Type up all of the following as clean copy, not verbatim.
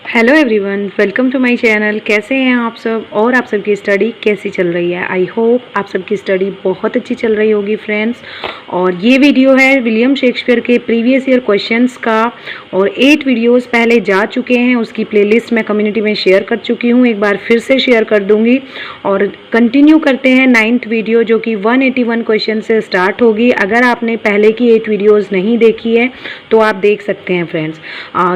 Hello everyone, welcome to my channel. कैसे हैं आप सब और आप सबकी स्टडी कैसी चल रही है। आई होप आप सबकी स्टडी बहुत अच्छी चल रही होगी फ्रेंड्स। और ये वीडियो है विलियम शेक्सपियर के प्रीवियस ईयर क्वेश्चंस का और 8 वीडियोस पहले जा चुके हैं, उसकी प्लेलिस्ट मैं कम्युनिटी में शेयर कर चुकी हूँ। एक बार फिर से शेयर कर दूँगी और कंटिन्यू करते हैं 9th वीडियो जो कि 181 क्वेश्चन से स्टार्ट होगी। अगर आपने पहले की 8 वीडियोज़ नहीं देखी है तो आप देख सकते हैं फ्रेंड्स।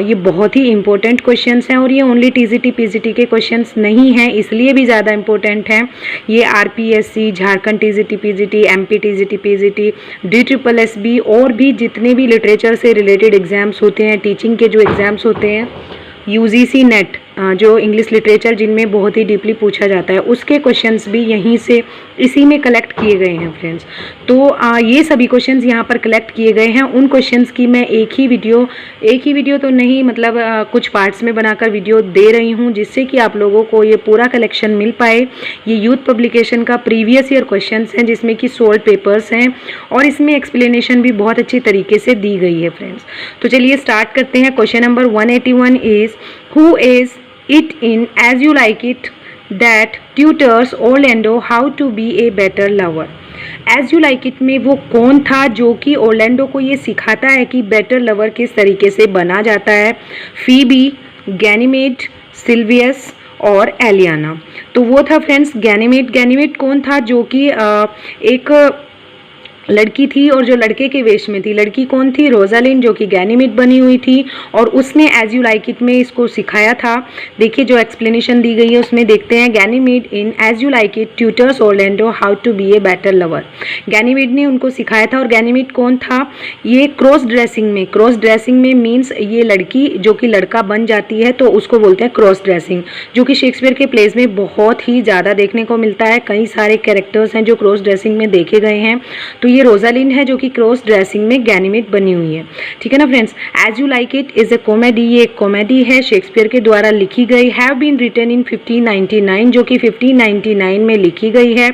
ये बहुत ही इंपॉर्टेंट क्वेश्चन हैं और ये ओनली टीजीटी पीजीटी के क्वेश्चंस नहीं हैं, इसलिए भी ज़्यादा इंपॉर्टेंट हैं। ये RPSC, Jharkhand TGT PGT, MP TGT PGT, DSSB और भी जितने भी लिटरेचर से रिलेटेड एग्जाम्स होते हैं, टीचिंग के जो एग्जाम्स होते हैं, यूजीसी नेट जो इंग्लिश लिटरेचर जिनमें बहुत ही डीपली पूछा जाता है, उसके क्वेश्चंस भी यहीं से इसी में कलेक्ट किए गए हैं फ्रेंड्स। तो ये सभी क्वेश्चंस यहाँ पर कलेक्ट किए गए हैं। उन क्वेश्चंस की मैं एक ही वीडियो तो नहीं, मतलब कुछ पार्ट्स में बनाकर वीडियो दे रही हूँ, जिससे कि आप लोगों को ये पूरा कलेक्शन मिल पाए। ये यूथ पब्लिकेशन का प्रीवियस ईयर क्वेश्चंस हैं जिसमें कि 16 पेपर्स हैं और इसमें एक्सप्लेनेशन भी बहुत अच्छी तरीके से दी गई है फ्रेंड्स। तो चलिए स्टार्ट करते हैं। Question number 181 is who is it in As You Like It that tutors Orlando how to be a better lover। As You Like It में वो कौन था जो कि ओरलैंडो को ये सिखाता है कि बेटर लवर किस तरीके से बना जाता है। फीबी, गैनीमेड, सिल्वियस और एलियाना। तो वो था फ्रेंड्स गैनीमेड कौन था जो कि एक लड़की थी और जो लड़के के वेश में थी। लड़की कौन थी? रोजालिन, जो कि गैनीमेड बनी हुई थी और उसने एज यू लाइक इट में इसको सिखाया था। देखिए जो एक्सप्लेनेशन दी गई है उसमें देखते हैं। Ganymede in As you like It tutors Orlando how to be a better lover. Ganymede ने उनको सिखाया था। और गैनीमेड कौन था? ये क्रॉस ड्रेसिंग में मीन्स ये लड़की जो कि लड़का बन जाती है तो उसको बोलते हैं क्रॉस ड्रेसिंग, जो कि शेक्सपियर के प्लेज में बहुत ही ज़्यादा देखने को मिलता है। कई सारे कैरेक्टर्स हैं जो क्रॉस ड्रेसिंग में देखे गए हैं। तो ये रोजालिन है जो कि क्रॉस ड्रेसिंग में गैनीमेड बनी हुई है। ठीक है ना friends. As you like it is a comedy, ये एक कॉमेडी है, शेक्सपियर के द्वारा लिखी गई। हैव बीन रिटन इन 1599, जो कि 1599 में लिखी गई है।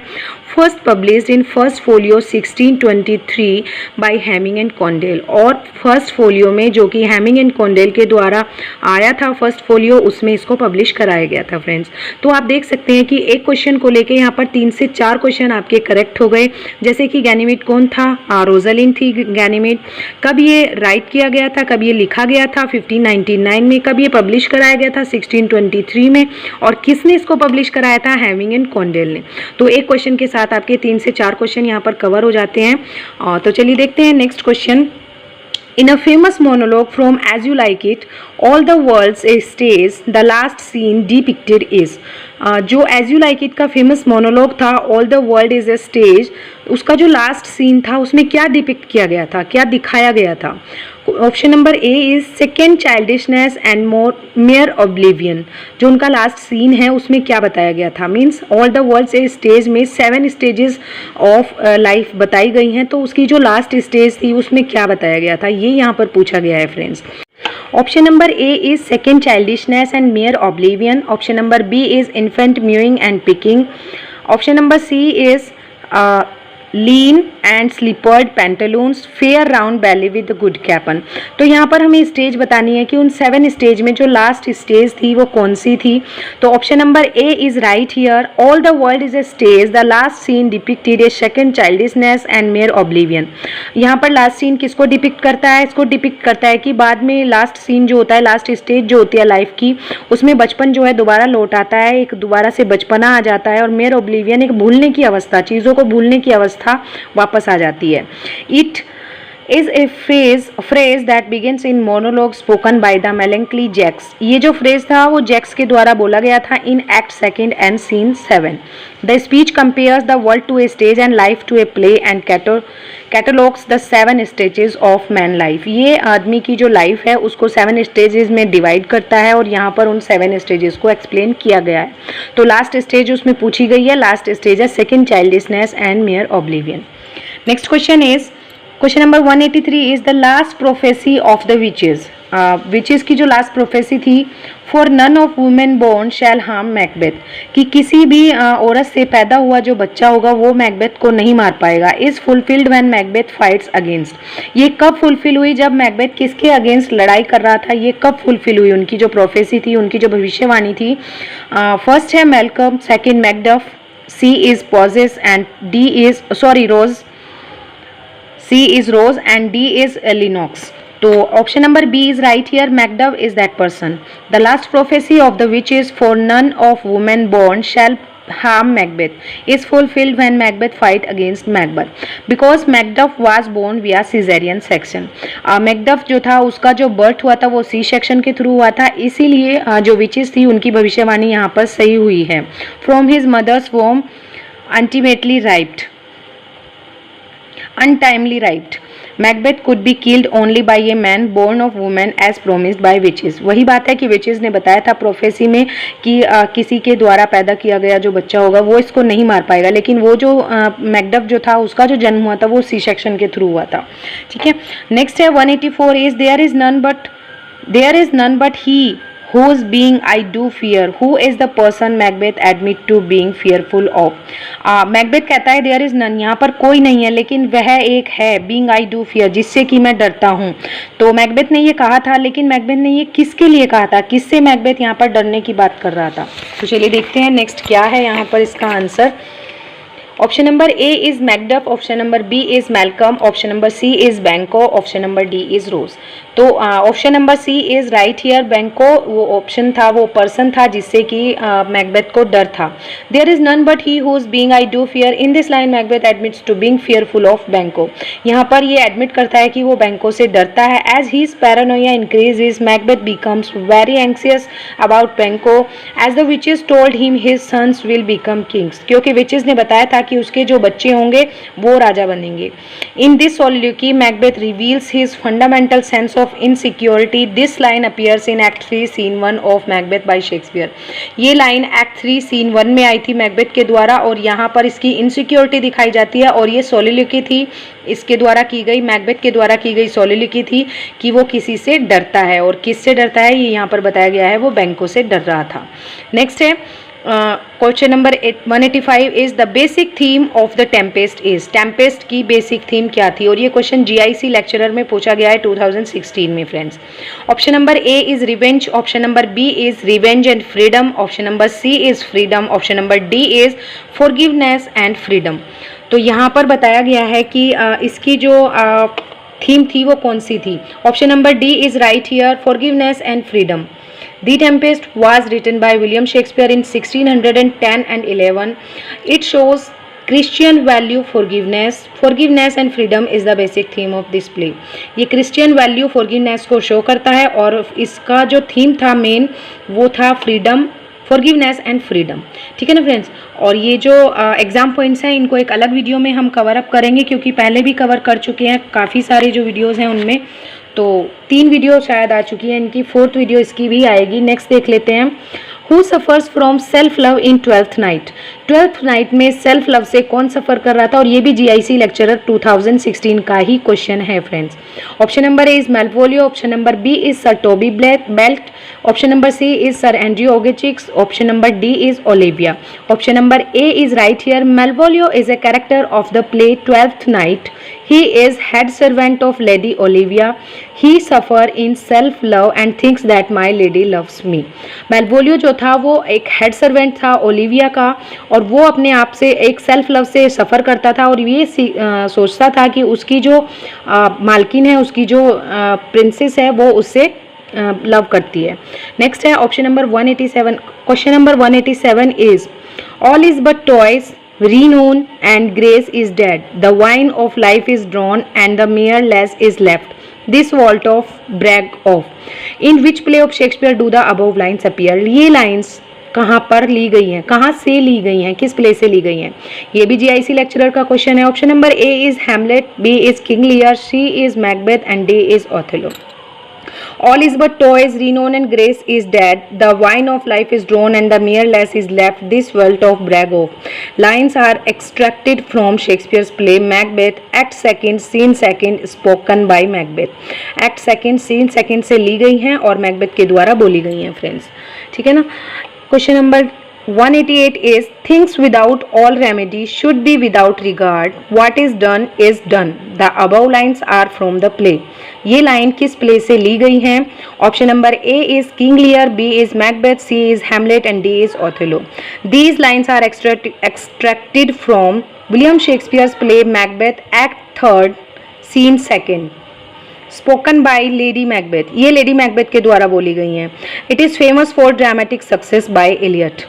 First published in first folio 1623 by Heming and Condell. और फर्स्ट फोलियो में जो कि हेमिंग एंड कॉन्डेल के द्वारा आया था फर्स्ट फोलियो, उसमें इसको पब्लिश कराया गया था फ्रेंड्स। तो आप देख सकते हैं कि एक क्वेश्चन को लेके यहाँ पर 3 से 4 क्वेश्चन आपके करेक्ट हो गए। जैसे कि गैनीमेड कौन था? रोजालिन थी गैनीमेड। कब ये राइट किया गया था, कब ये लिखा गया था? 1599 में। कब ये पब्लिश कराया गया था? 1623 में। और किसने इसको पब्लिश कराया था? हेमिंग एंड कॉन्डेल ने। तो एक क्वेश्चन के साथ आपके 3 से 4 क्वेश्चन यहाँ पर कवर हो जाते हैं। तो चलिए देखते हैं next question. In a famous monologue from As You Like It, all the world's a stage, the last scene depicted is। जो As You Like It का फेमस मोनोलॉग था, All the world is a stage, उसका जो last scene था उसमें क्या depict किया गया था, क्या दिखाया गया था? Option number A is second childishness and mere oblivion. जो उनका लास्ट सीन है उसमें क्या बताया गया था? Means all the world's a stage में 7 स्टेजेस ऑफ लाइफ बताई गई हैं, तो उसकी जो लास्ट स्टेज थी उसमें क्या बताया गया था, ये यहाँ पर पूछा गया है friends. Option number A is second childishness and mere oblivion. Option number B is infant mewling and picking. Option number C is lean and slippered pantaloons, fair round belly with good capon. तो यहाँ पर हमें stage बतानी है कि उन 7 stage में जो लास्ट स्टेज थी वो कौन सी थी। तो option number A is right here, all the world is a stage, the last scene depicted a second childishness and mere oblivion. यहाँ पर लास्ट सीन किसको डिपिक्ट करता है? इसको डिपिक्ट करता है कि बाद में लास्ट सीन जो होता है, लास्ट स्टेज जो होती है लाइफ की, उसमें बचपन जो है दोबारा लौट आता है, एक दोबारा से बचपना आ जाता है। और मेयर ऑब्लिवियन एक भूलने की अवस्था, चीज़ों को भूलने की अवस्था वापस आ जाती है। It is a phrase that begins in monologue spoken by the melancholy Jaques. ये जो फ्रेज था वो जैक्स के द्वारा बोला गया था in act 2 and scene 7। The speech compares the world to a stage and life to a play and catalogues the 7 stages of man life. ये आदमी की जो लाइफ है उसको 7 स्टेजेस में डिवाइड करता है और यहाँ पर उन 7 स्टेजेस को एक्सप्लेन किया गया है। तो लास्ट स्टेज उसमें पूछी गई है, लास्ट स्टेज है second childishness and mere oblivion. Next question is question number 183 is the last prophecy of the witches. Witches की जो लास्ट प्रोफेसी थी, for none of women born shall harm Macbeth, कि किसी भी औरत से पैदा हुआ जो बच्चा होगा वो मैकबेथ को नहीं मार पाएगा, is fulfilled when Macbeth fights against. ये कब फुलफिल हुई? जब मैकबेथ किसके अगेंस्ट लड़ाई कर रहा था, ये कब फुलफिल हुई? उनकी जो प्रोफेसी थी, उनकी जो भविष्यवाणी थी। फर्स्ट है Malcolm, second Macduff, C is Poses and D is Ross, C is Ross and D is Lennox. तो option number B is right here, Macduff is that person. The last prophecy of the witch is for none of women born shall harm Macbeth is fulfilled when Macbeth fight against Macbeth because Macduff was born via cesarean section. Macduff जो था उसका जो birth हुआ था वो C section के through हुआ था, इसीलिए जो विचेस थी उनकी भविष्यवाणी यहाँ पर सही हुई है। From his mother's womb ultimately ripped, untimely raped. Macbeth could be killed only by a man born of woman as promised by witches. वही बात है कि विचेस ने बताया था प्रोफेसी में कि किसी के द्वारा पैदा किया गया जो बच्चा होगा वो इसको नहीं मार पाएगा, लेकिन वो जो मैकडफ जो था उसका जो जन्म हुआ था वो सी सेक्शन के थ्रू हुआ था। ठीक है, नेक्स्ट है 184 is there is none but he whose being I do fear, who is the person Macbeth admit to being fearful of. Macbeth कहता है there is none, यहाँ पर कोई नहीं है लेकिन वह एक है, being I do fear, जिससे कि मैं डरता हूँ। तो मैकबेथ ने ये कहा था, लेकिन मैकबेथ ने ये किसके लिए कहा था, किससे मैकबेथ यहाँ पर डरने की बात कर रहा था? तो चलिए देखते हैं नेक्स्ट क्या है यहाँ पर इसका answer. Option number A is Macduff, option number B is Malcolm, option number C is Banquo, option number D is Ross. तो option number C is right here. Banquo वो ऑप्शन था, वो पर्सन था जिससे कि मैकबेथ को डर था। There is none but he whose being I do fear, in this line Macbeth admits to being fearful of Banquo. यहाँ पर ये एडमिट करता है कि वो बैंको से डरता है। As his paranoia increases Macbeth becomes very anxious about Banquo as the witches told him his sons will become kings, क्योंकि विचेस ने बताया था कि उसके जो बच्चे होंगे वो राजा बनेंगे। In this soliloquy Macbeth reveals his fundamental sense of insecurity. This line appears in act 3 scene 1 of Macbeth by Shakespeare. ये लाइन एक्ट 3 सीन 1 में आई थी मैकबेथ के द्वारा, और यहाँ पर इसकी इनसिक्योरिटी दिखाई जाती है, और ये सोलिलोक्वी थी इसके द्वारा की गई, मैकबेथ के द्वारा की गई सोलिलोक्वी थी कि वो किसी से डरता है, और किससे डरता है ये यहाँ पर बताया गया है, वो बैंको से डर रहा था। नेक्स्ट है question number 185 is the basic theme of the Tempest is. Tempest की बेसिक थीम क्या थी? और ये क्वेश्चन जीआईसी लेक्चरर में पूछा गया है 2016 में friends. Option number A is revenge, option number B is revenge and freedom, option number C is freedom, option number D is forgiveness and freedom. तो यहाँ पर बताया गया है कि इसकी जो थीम थी वो कौन सी थी? Option number D is right here, forgiveness and freedom. The Tempest was written by William Shakespeare in 1610 and 11. It shows Christian value forgiveness. Forgiveness and freedom is the basic theme of this play. ये Christian value forgiveness को show करता है, और इसका जो theme था main वो था फ्रीडम, फॉरगिवनेस एंड फ्रीडम। ठीक है ना फ्रेंड्स। और ये जो एग्जाम पॉइंट्स हैं इनको एक अलग वीडियो में हम कवर अप करेंगे, क्योंकि पहले भी कवर कर चुके हैं काफ़ी सारे जो वीडियोज़ हैं उनमें। तो 3 वीडियो शायद आ चुकी है, इनकी 4th वीडियो इसकी भी आएगी। नेक्स्ट देख लेते हैं। Who suffers from self love in 12th night. 12th night में सेल्फ लव से कौन सफ़र कर रहा था? और ये भी जीआईसी लेक्चरर 2016 का ही क्वेश्चन है friends. Option number A is Malvolio, option number B is sir Toby Belt, option number C is sir Andrew Aguecheek, option number D is Olivia. Option number A is right here. Malvolio is a character of the play 12th night. He is head servant of Lady Olivia. He suffer in self love and thinks that my lady loves me. Malvolio जो था वो एक head servant था Olivia का, और वो अपने आप से एक सेल्फ लव से सफ़र करता था, और ये सोचता था कि उसकी जो मालकिन है, उसकी जो प्रिंसेस है, वो उससे लव करती है। नेक्स्ट है option number 187। Question number 187 is all is but toys, renown and grace is dead, the wine of life is drawn and the mere less is left, this vault of brag of, in which play of Shakespeare do the above lines appear। ये lines कहाँ पर ली गई हैं, कहाँ से ली गई हैं, किस प्ले से ली गई हैं? ये भी जीआईसी लेक्चरर का क्वेश्चन है। Option number A is Hamlet, B is King Lear, C is Macbeth and D is Othello. All is but toys, renown and grace is dead. The wine of life is drawn and the mere less is left. This world of brag of. Lines are extracted from Shakespeare's play Macbeth, Act Second, Scene Second, spoken by Macbeth. Act Second, Scene Second से ली गई हैं और Macbeth के द्वारा बोली गई हैं फ्रेंड्स, ठीक है ना। Question number 188 is things without all remedy should be without regard. What is done is done. The above lines are from the play. ये लाइन किस प्ले से ली गई हैं? Option number A is King Lear, B is Macbeth, C is Hamlet and D is Othello. These lines are extracted from William Shakespeare's play Macbeth, Act 3rd, Scene 2nd. Spoken by Lady Macbeth. ये Lady Macbeth के द्वारा बोली गई हैं. It is famous for dramatic success by Eliot.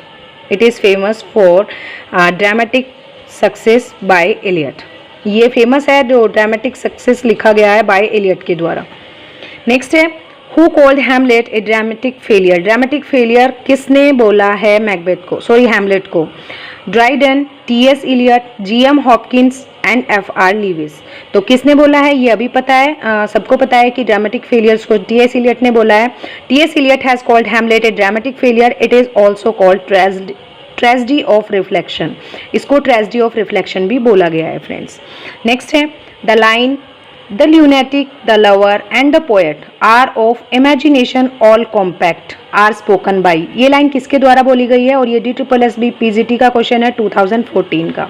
It is famous for dramatic success by Eliot. ये famous है जो dramatic success लिखा गया है बाय एलियट के द्वारा. नेक्स्ट है who called Hamlet a dramatic failure. Dramatic failure किसने बोला है मैकबेथ को, सॉरी हैमलेट को? Dryden, T S. Eliot, G M. Hopkins and F R. Leavis. तो किसने बोला है ये अभी पता है, सबको पता है कि ड्रामेटिक फेलियर्स को टी.एस. इलियट ने बोला है. T S. Eliot has called Hamlet a dramatic failure. It is also called tragedy of reflection. इसको ट्रेजेडी ऑफ रिफ्लेक्शन भी बोला गया है फ्रेंड्स. नेक्स्ट है the line the lunatic, the lover and the poet are of imagination all compact are spoken by. ये line किसके द्वारा बोली गई है और ये DSSB PGT का क्वेश्चन है 2014 का.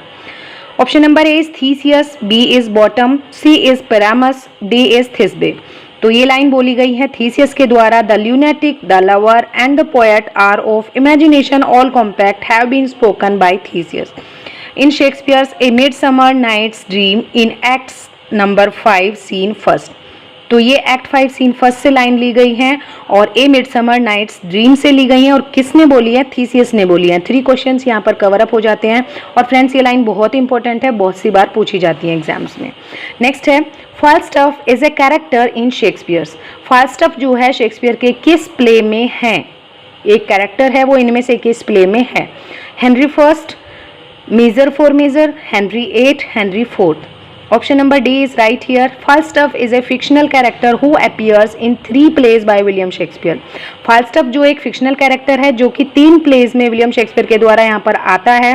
Option number A is Theseus, B is Bottom, C is Pyramus, D is Thisbe. तो ये लाइन बोली गई है थीसियस के द्वारा. The lunatic, the lover and the poet are of imagination all compact have been spoken by Theseus in Shakespeare's A Midsummer Night's Dream in acts number 5 scene first. तो ये act 5 scene first से line ली गई है और ए Midsummer Night's dream से ली गई है. और किसने बोली है? थीसियस ने बोली है. 3 क्वेश्चंस यहाँ पर कवर अप हो जाते हैं. और फ्रेंड्स ये लाइन बहुत इंपॉर्टेंट है, बहुत सी बार पूछी जाती है एग्जाम्स में. नेक्स्ट है Falstaff is a character in Shakespeare's. Falstaff जो है शेक्सपियर के किस प्ले में है? एक कैरेक्टर है, वो इनमें से किस प्ले में है? Henry first, measure for measure, Henry 8, Henry 4th. Option number D is right here. Falstaff is a fictional character who appears in 3 plays by William Shakespeare. Falstaff जो एक fictional character है जो कि 3 plays में William Shakespeare के द्वारा यहाँ पर आता है.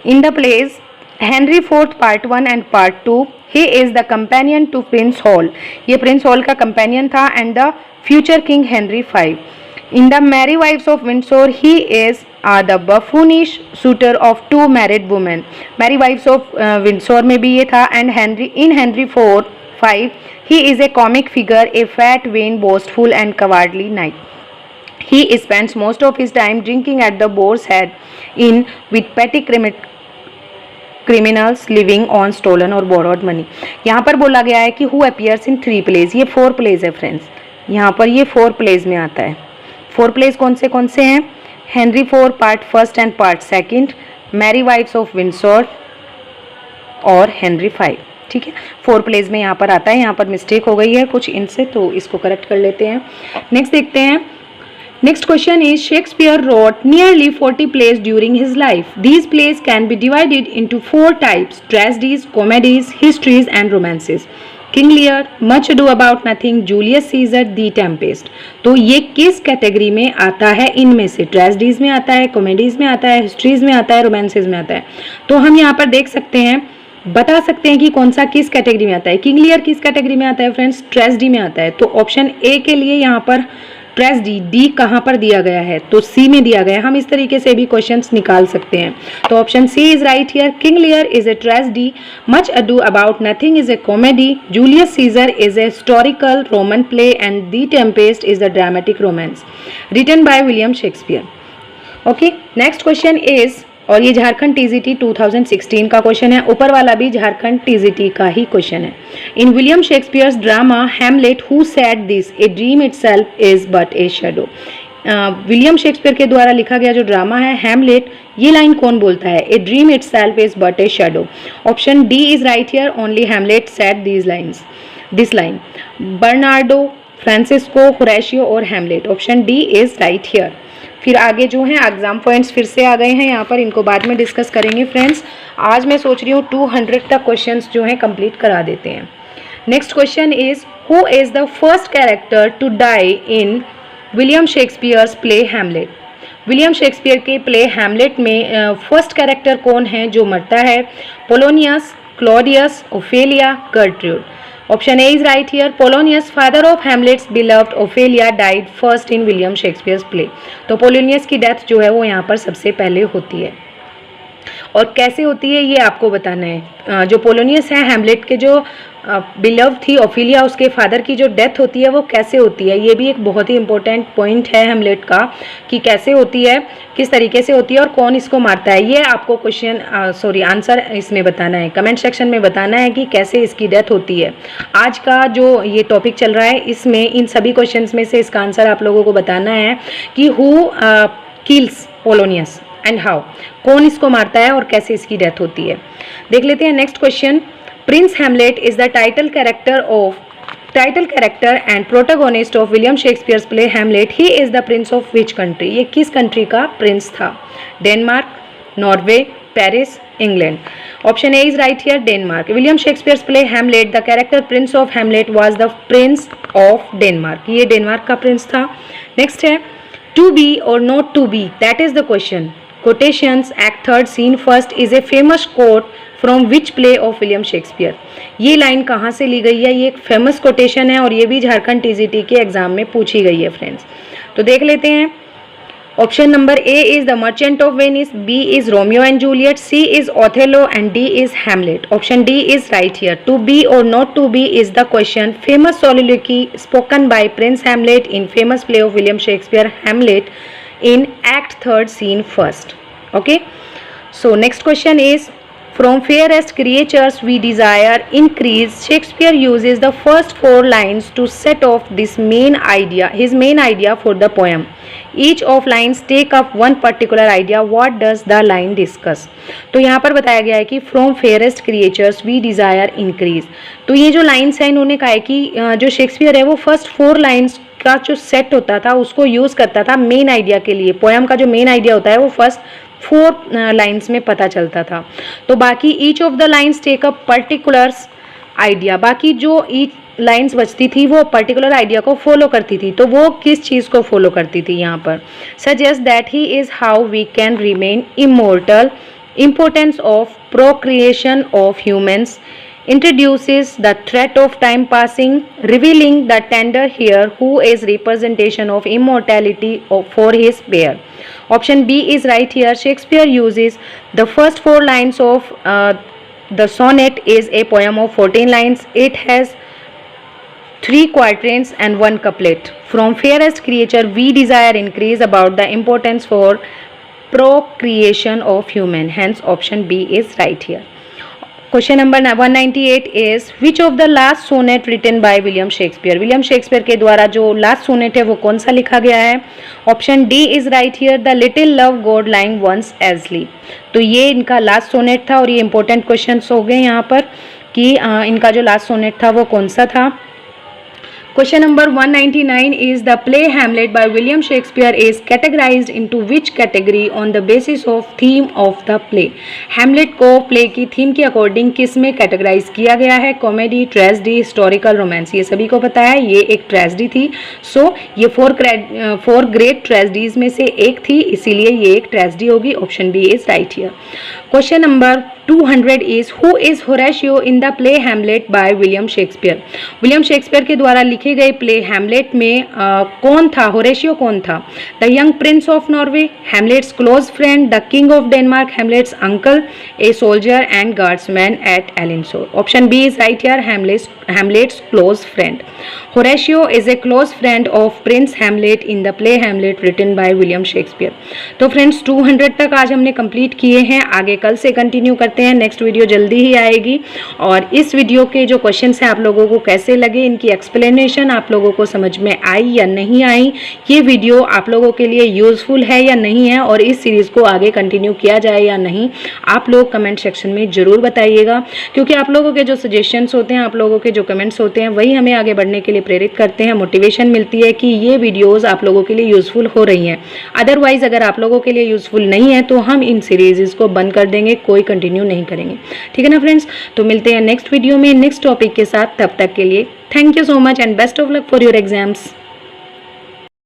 In the plays Henry IV Part 1 and Part 2, he is the companion to Prince Hall. ये प्रिंस हॉल का companion था and the future king Henry V. In the Merry Wives of Windsor, he is the buffoonish suitor of 2 married women. Merry Wives of Windsor में भी ये था. And in Henry V, he is a comic figure, a fat, vain, boastful and cowardly knight. He spends most of his time drinking at the Boar's Head Inn with petty criminals living on stolen or borrowed money. यहाँ पर बोला गया है कि who appears in 3 plays. ये 4 plays है friends. यहाँ पर ये 4 plays में आता है. 4 plays कौन से हैं? Henry 4 part 1 and part 2, Merry Wives of Windsor और हेनरी 5. ठीक है, 4 प्लेज में यहाँ पर आता है. यहाँ पर मिस्टेक हो गई है कुछ इनसे, तो इसको करेक्ट कर लेते हैं. नेक्स्ट देखते हैं. Next question is Shakespeare wrote nearly 40 plays during his life. These plays can be divided into 4 types: tragedies, comedies, histories and romances. King Lear, Much Ado About Nothing, Julius Caesar, the Tempest. तो ये किस category में आता है? इनमें से tragedies में आता है, कॉमेडीज में आता है, हिस्ट्रीज में आता है, रोमांसेस में आता है. तो हम यहाँ पर देख सकते हैं, बता सकते हैं कि कौन सा किस कैटेगरी में आता है. किंग लियर किस कैटेगरी में आता है फ्रेंड्स? ट्रेजेडी में आता है. तो ऑप्शन ए के लिए यहाँ पर ट्रेजेडी, डी कहाँ पर दिया गया है? तो सी में दिया गया है. हम इस तरीके से भी क्वेश्चंस निकाल सकते हैं. तो option C is right here. King Lear is a tragedy, Much Ado About Nothing is a comedy, Julius Caesar is a historical Roman play and the Tempest is the dramatic romance written by William Shakespeare. Okay, next question is, और ये Jharkhand TGT 2016 का question है. ऊपर वाला भी Jharkhand TGT का ही question है. In William Shakespeare's drama Hamlet who said this a dream itself is but a shadow. William Shakespeare के द्वारा लिखा गया जो ड्रामा है हैमलेट, ये लाइन कौन बोलता है? A dream itself is but a shadow. Option D is right here. Only Hamlet said this line. Bernardo, Francisco, Horatio और Hamlet. Option D is right here. फिर आगे जो है एग्जाम पॉइंट्स फिर से आ गए हैं यहाँ पर, इनको बाद में डिस्कस करेंगे फ्रेंड्स. आज मैं सोच रही हूँ 200 तक क्वेश्चंस जो हैं कंप्लीट करा देते हैं. Next question is who is the first character to die in William Shakespeare's play Hamlet? William Shakespeare के प्ले हैमलेट में फर्स्ट कैरेक्टर कौन है जो मरता है? Polonius, Claudius, Ophelia, Gertrude. Option A is right here. Polonius, father of Hamlet's beloved Ophelia, died first in William Shakespeare's play. तो Polonius की death जो है वो यहाँ पर सबसे पहले होती है। और कैसे होती है ये आपको बताना है। जो पोलोनियस है, हैमलेट के जो बिलव थी ओफेलिया, उसके फादर की जो डेथ होती है वो कैसे होती है, ये भी एक बहुत ही इंपॉर्टेंट पॉइंट है हैमलेट का कि कैसे होती है, किस तरीके से होती है और कौन इसको मारता है। ये आपको क्वेश्चन आंसर इसमें बताना है, कमेंट सेक्शन में बताना है कि कैसे इसकी डेथ होती है। आज का जो ये टॉपिक चल रहा है इसमें इन सभी क्वेश्चंस में से इसका आंसर आप लोगों को बताना है कि who kills Polonius and how, कौन इसको मारता है और कैसे इसकी डेथ होती है। देख लेते हैं next question. Prince Hamlet is the title character and protagonist of William Shakespeare's play Hamlet. He is the Prince of which country? ये किस कंट्री का प्रिंस था? Denmark, Norway, Paris, England. Option A is right here, Denmark. William Shakespeare's play Hamlet, the character Prince of Hamlet was the Prince of Denmark. ये Denmark का Prince था। Next है to be और not to B, that is the question. Quotations, Act 3, Scene 1 is a famous quote from which play of William Shakespeare? ये line कहाँ से ली गई है? ये एक फेमस कोटेशन है और ये भी झारखंड टीजीटी के एग्जाम में पूछी गई है फ्रेंड्स। तो देख लेते हैं। Option number A is the Merchant of Venice, B is Romeo and Juliet, C is Othello and D is Hamlet. Option D is right here. To be और not to be is the question. Famous soliloquy spoken by Prince Hamlet in famous play of William Shakespeare, Hamlet, in Act 3, Scene 1. Okay, so next question is, from fairest creatures we desire increase, Shakespeare uses the first 4 lines to set off his main idea for the poem. Each of lines take up one particular idea. What does the line discuss? तो यहाँ पर बताया गया है कि from fairest creatures we desire increase। तो ये जो लाइन्स है इन्होंने कहा है कि जो शेक्सपियर है वो फर्स्ट 4 लाइन्स का जो सेट होता था उसको यूज करता था मेन आइडिया के लिए। पोएम का जो मेन आइडिया होता है वो फर्स्ट 4 लाइन्स में पता चलता था। तो बाकी each of the lines take up particulars idea, बाकी जो ईच लाइन्स बचती थी वो पर्टिकुलर आइडिया को फॉलो करती थी। तो वो किस चीज़ को फॉलो करती थी यहाँ पर? Suggest that he is how we can remain immortal, importance of procreation of humans, introduces the threat of time passing, revealing the tender here who is representation of immortality for his pair. Option B is right here. Shakespeare uses the first 4 lines of the sonnet is a poem of 14 lines. It has 3 quatrains and 1 couplet. From fairest creature we desire increase about the importance for procreation of human. Hence option B is right here. Question number 198 is which of the last sonnet written by William Shakespeare? William Shakespeare के द्वारा जो last sonnet है वो कौन सा लिखा गया है? Option D is right here, the little love god lying once asleep. तो ये इनका लास्ट सोनेट था और ये इंपॉर्टेंट क्वेश्चन हो गए यहाँ पर कि इनका जो लास्ट सोनेट था वो कौन सा था। Question number 199 is the play Hamlet by William Shakespeare is categorized into which category on the basis of theme of the play? Hamlet को प्ले की थीम के अकॉर्डिंग किस में कैटेगराइज किया गया है? Comedy, tragedy, historical, romance. ये सभी को पता है ये एक ट्रेजेडी थी। सो ये 4 ग्रेट ट्रेजेडीज में से एक थी, इसीलिए ये एक ट्रेजेडी होगी। Option B is right here. Question number 200 is who is Horatio in the play Hamlet by William Shakespeare? William Shakespeare के द्वारा लिखे गए प्ले हैमलेट में कौन था? होरेशियो कौन था? The young prince of Norway, Hamlet's close friend, the king of Denmark, Hamlet's uncle, a soldier and guardsman at Elsinore. Option B is right here, Hamlet's close friend. Horatio is a close friend of prince Hamlet in the play Hamlet written by William Shakespeare. तो friends 200 तक आज हमने complete किए हैं, आगे कल से continue करते हैं। नेक्स्ट वीडियो जल्दी ही आएगी और इस वीडियो के जो क्वेश्चंस हैं आप लोगों को कैसे लगे, इनकी एक्सप्लेनेशन आप लोगों को समझ में आई या नहीं आई, ये वीडियो आप लोगों के लिए यूजफुल है या नहीं है और इस सीरीज़ को आगे कंटिन्यू किया जाए या नहीं, आप लोग कमेंट सेक्शन में ज़रूर बताइएगा, क्योंकि आप लोगों के जो सजेशंस होते हैं, आप लोगों के जो कमेंट्स होते हैं, वही हमें आगे बढ़ने के लिए प्रेरित करते हैं, मोटिवेशन मिलती है कि ये वीडियोस आप लोगों के लिए यूज़फुल हो रही हैं। अदरवाइज़ अगर आप लोगों के लिए यूज़फुल नहीं है तो हम इन सीरीज़ को बंद कर देंगे, कोई कंटिन्यू नहीं करेंगे। ठीक है ना फ्रेंड्स? तो मिलते हैं नेक्स्ट वीडियो में नेक्स्ट टॉपिक के साथ। तब तक के लिए thank you so much and best of luck for your exams.